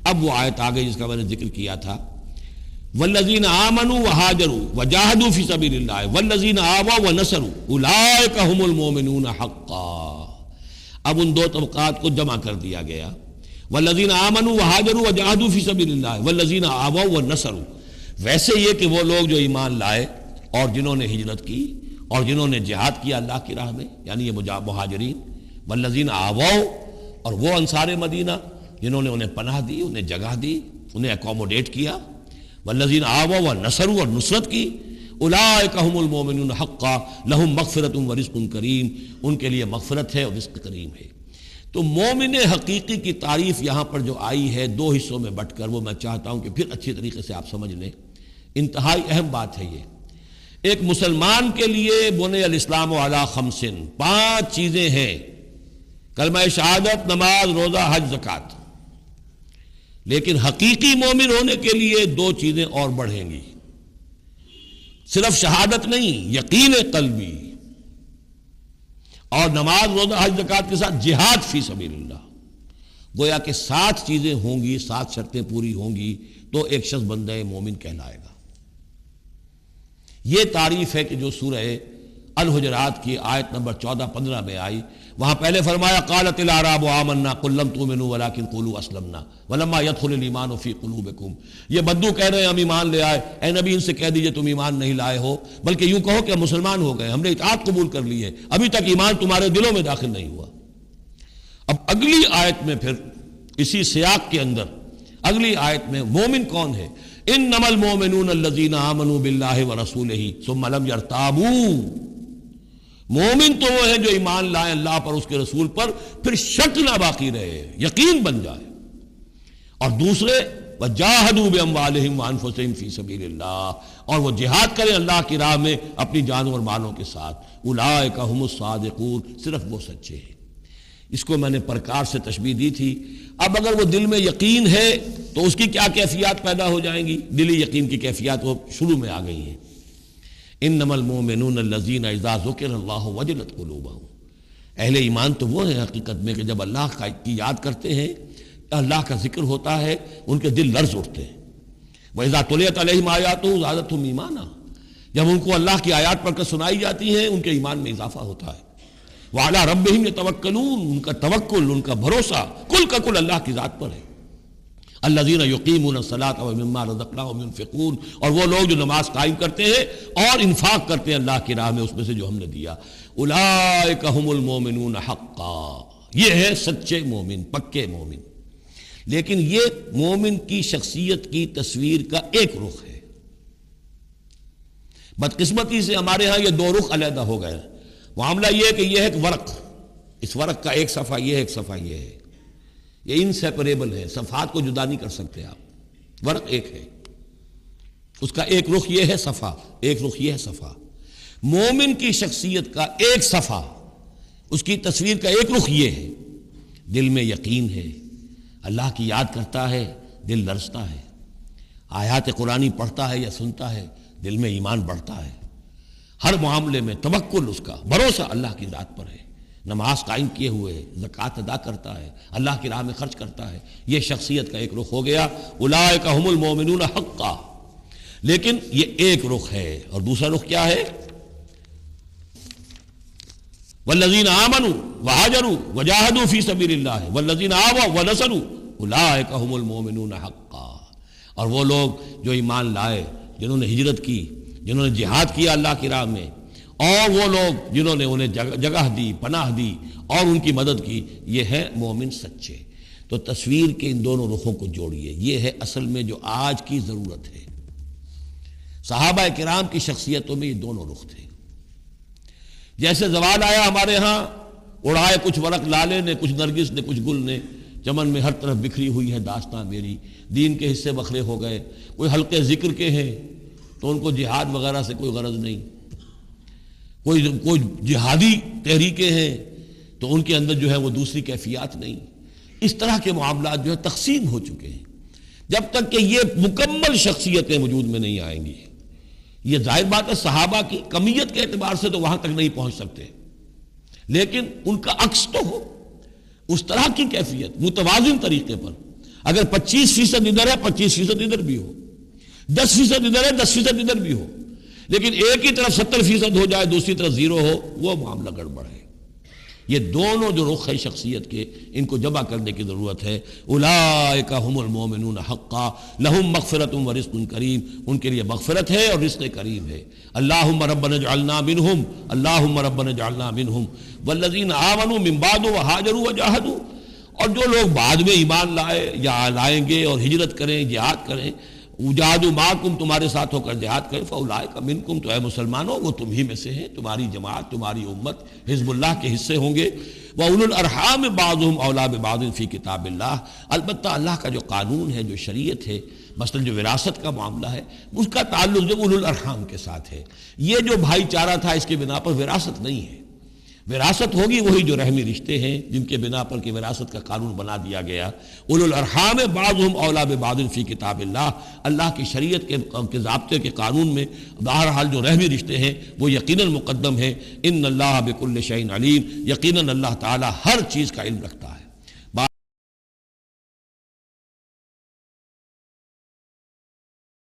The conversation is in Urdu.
اب وہ آیت آ گئی جس کا میں نے ذکر کیا تھا، والذین آمنوا وہاجروا وجاہدوا فی سبیل اللہ والذین آووا ونصروا اولئک هم المؤمنون حقا۔ اب ان دو طبقات کو جمع کر دیا گیا، والذین آمنوا وہاجروا وجاہدوا فی سبیل اللہ والذین آووا ونصروا۔ ویسے یہ کہ وہ لوگ جو ایمان لائے اور جنہوں نے ہجرت کی اور جنہوں نے جہاد کیا اللہ کی راہ میں، یعنی یہ مہاجرین، والذین آووا، اور وہ انصار مدینہ جنہوں نے انہیں پناہ دی، انہیں جگہ دی، انہیں اکوموڈیٹ کیا، والذین آووا ونصروا، اور نصرت کی، اولئک هم المؤمنون حقا لہم مغفرۃ ورزق کریم، ان کے لیے مغفرت ہے اور رزق کریم ہے۔ تو مومن حقیقی کی تعریف یہاں پر جو آئی ہے دو حصوں میں بٹ کر، وہ میں چاہتا ہوں کہ پھر اچھی طریقے سے آپ سمجھ لیں، انتہائی اہم بات ہے یہ۔ ایک مسلمان کے لیے بنی الاسلام علی خمس، 5 چیزیں ہیں، کلمہ شہادت، نماز، روزہ، حج، زکوٰۃ۔ لیکن حقیقی مومن ہونے کے لیے 2 چیزیں اور بڑھیں گی، صرف شہادت نہیں، یقین قلبی، اور نماز، روزہ، حج، زکوٰۃ کے ساتھ جہاد فی سبیل اللہ۔ گویا کہ 7 چیزیں ہوں گی، 7 شرطیں پوری ہوں گی تو ایک شخص بندہ مومن کہلائے گا۔ یہ تعریف ہے کہ جو سورہ الحجرات کی آیت نمبر 14-15 میں آئی، وہاں پہلے فرمایا قالت الاعراب آمنا قل لم تؤمنوا ولکن قولوا اسلمنا ولما يدخل الایمان فی قلوبکم۔ یہ بدو کہہ رہے ہیں ہم ایمان لے آئے، اے نبی ان سے کہہ دیجئے تم ایمان نہیں لائے ہو، بلکہ یوں کہو کہ ہم مسلمان ہو گئے، ہم نے اطاعت قبول کر لی ہے، ابھی تک ایمان تمہارے دلوں میں داخل نہیں ہوا۔ اب اگلی آیت میں پھر اسی سیاق کے اندر اگلی آیت میں مومن کون ہے؟ انما المؤمنون الذین آمنوا باللہ ورسولہ ثم لم یرتابوا۔ مومن تو وہ ہے جو ایمان لائے اللہ پر، اس کے رسول پر، پھر شک نہ باقی رہے، یقین بن جائے۔ اور دوسرے وجاہدوا باموالہم وانفسہم فی سبیل اللہ، اور وہ جہاد کریں اللہ کی راہ میں اپنی جانوں اور مالوں کے ساتھ۔ اولئک ھم الصادقون، صرف وہ سچے ہیں۔ اس کو میں نے پرکار سے تشبیہ دی تھی۔ اب اگر وہ دل میں یقین ہے تو اس کی کیا کیفیات پیدا ہو جائیں گی؟ دلی یقین کی کیفیات وہ شروع میں آ گئی ہیں۔ انما المؤمنون الذین اذا ذکر اللہ وجلت قلوبہم۔ اہل ایمان تو وہ ہیں حقیقت میں کہ جب اللہ کی یاد کرتے ہیں، اللہ کا ذکر ہوتا ہے، ان کے دل لرز اٹھتے ہیں۔ وَإِذَا تُلِيَتْ عَلَيْهِمْ آيَاتُهُ زَادَتْهُمْ ایمانا۔ جب ان کو اللہ کی آیات پڑھ کر سنائی جاتی ہیں، ان کے ایمان میں اضافہ ہوتا ہے۔ وَعَلَىٰ رَبِّهِمْ يَتَوَكَّلُونَ، ان کا توکل، ان کا بھروسہ کل کا کل اللہ کی ذات پر ہے۔ الذین یقیمون الصلاۃ ومما رزقناہم ينفقون، اور وہ لوگ جو نماز قائم کرتے ہیں اور انفاق کرتے ہیں اللہ کی راہ میں اس میں سے جو ہم نے دیا۔ اولئک ھم المؤمنون حقا، یہ ہے سچے مومن، پکے مومن۔ لیکن یہ مومن کی شخصیت کی تصویر کا ایک رخ ہے۔ بدقسمتی سے ہمارے ہاں یہ 2 رخ علیحدہ ہو گئے۔ معاملہ یہ ہے کہ یہ ہے ایک ورق، اس ورق کا ایک صفحہ یہ ہے، ایک صفحہ یہ ہے، یہ انسیپریبل ہے، صفحات کو جدا نہیں کر سکتے آپ۔ ورق ایک ہے، اس کا ایک رخ یہ ہے صفحہ، ایک رخ یہ ہے صفحہ۔ مومن کی شخصیت کا ایک صفحہ، اس کی تصویر کا ایک رخ یہ ہے، دل میں یقین ہے، اللہ کی یاد کرتا ہے، دل لرزتا ہے، آیات قرآنی پڑھتا ہے یا سنتا ہے، دل میں ایمان بڑھتا ہے، ہر معاملے میں توکل، اس کا بھروسہ اللہ کی ذات پر ہے، نماز قائم کیے ہوئے ہے، زکوٰۃ ادا کرتا ہے، اللہ کی راہ میں خرچ کرتا ہے۔ یہ شخصیت کا ایک رخ ہو گیا، اولئک ھم المؤمنون حقا۔ لیکن یہ ایک رخ ہے، اور دوسرا رخ کیا ہے؟ والذین آمنوا وہاجروا وجاہدوا فی سبیل اللہ والذین آووا ونصروا اولئک ھم المؤمنون حقا۔ اور وہ لوگ جو ایمان لائے، جنہوں نے ہجرت کی، جنہوں نے جہاد کیا اللہ کی راہ میں، اور وہ لوگ جنہوں نے انہیں جگہ دی، پناہ دی اور ان کی مدد کی، یہ ہے مومن سچے۔ تو تصویر کے ان دونوں رخوں کو جوڑیے، یہ ہے اصل میں جو آج کی ضرورت ہے۔ صحابہ کرام کی شخصیتوں میں یہ دونوں رخ تھے۔ جیسے زوال آیا ہمارے ہاں، اڑائے کچھ ورق لالے نے، کچھ نرگس نے، کچھ گل نے، چمن میں ہر طرف بکھری ہوئی ہے داستاں میری، دین کے حصے بکھرے ہو گئے۔ کوئی حلقے ذکر کے ہیں تو ان کو جہاد وغیرہ سے کوئی غرض نہیں، کوئی جہادی تحریکیں ہیں تو ان کے اندر جو ہے وہ دوسری کیفیات نہیں۔ اس طرح کے معاملات جو ہے تقسیم ہو چکے ہیں۔ جب تک کہ یہ مکمل شخصیتیں وجود میں نہیں آئیں گی، یہ ظاہر بات ہے صحابہ کی کمیت کے اعتبار سے تو وہاں تک نہیں پہنچ سکتے، لیکن ان کا عکس تو ہو، اس طرح کی کیفیت متوازن طریقے پر۔ اگر 25% ادھر ہے 25% ادھر بھی ہو، 10% ادھر ہے 10% ادھر بھی ہو، لیکن ایک ہی طرف 70% ہو جائے دوسری طرف 0 ہو، وہ معاملہ گڑبڑ ہے۔ یہ دونوں جو رخ ہے شخصیت کے، ان کو جمع کرنے کی ضرورت ہے۔ اولئک ھم المؤمنون حقا لہم مغفرۃ ورزق کریم، ان کے لیے مغفرت ہے اور رزق کریم ہے۔ اللہم ربنا اجعلنا منہم، اللہم ربنا اجعلنا منہم والذین آمنوا من بعد وہاجروا وجاہدوا، اور جو لوگ بعد میں ایمان لائے یا لائیں گے اور ہجرت کریں، جہاد کریں، وجاہدوا معکم، تمہارے ساتھ ہو کر جہاد کریں، فاولئک منکم، تو اے مسلمانوں وہ تم ہی میں سے ہیں، تمہاری جماعت، تمہاری امت حزب اللہ کے حصے ہوں گے۔ وَأُولُو الْأَرْحَامِ بَعْضُهُمْ أَوْلَىٰ بِبَعْضٍ فِي کتاب اللہ، البتہ اللہ کا جو قانون ہے، جو شریعت ہے، مثلا جو وراثت کا معاملہ ہے، اس کا تعلق جو اولو الارحام کے ساتھ ہے۔ یہ جو بھائی چارہ تھا اس کے بنا پر وراثت نہیں ہے، وراثت ہوگی وہی جو رحمی رشتے ہیں جن کے بنا پر کہ وراثت کا قانون بنا دیا گیا۔ اولو الارحام بعضهم اولیٰ ببعض فی کتاب اللہ، اللہ کی شریعت کے ضابطے کے قانون میں بہرحال جو رحمی رشتے ہیں وہ یقیناً مقدم ہیں۔ ان اللہ بکل شیء علیم، یقیناً اللہ تعالی ہر چیز کا علم رکھتا ہے۔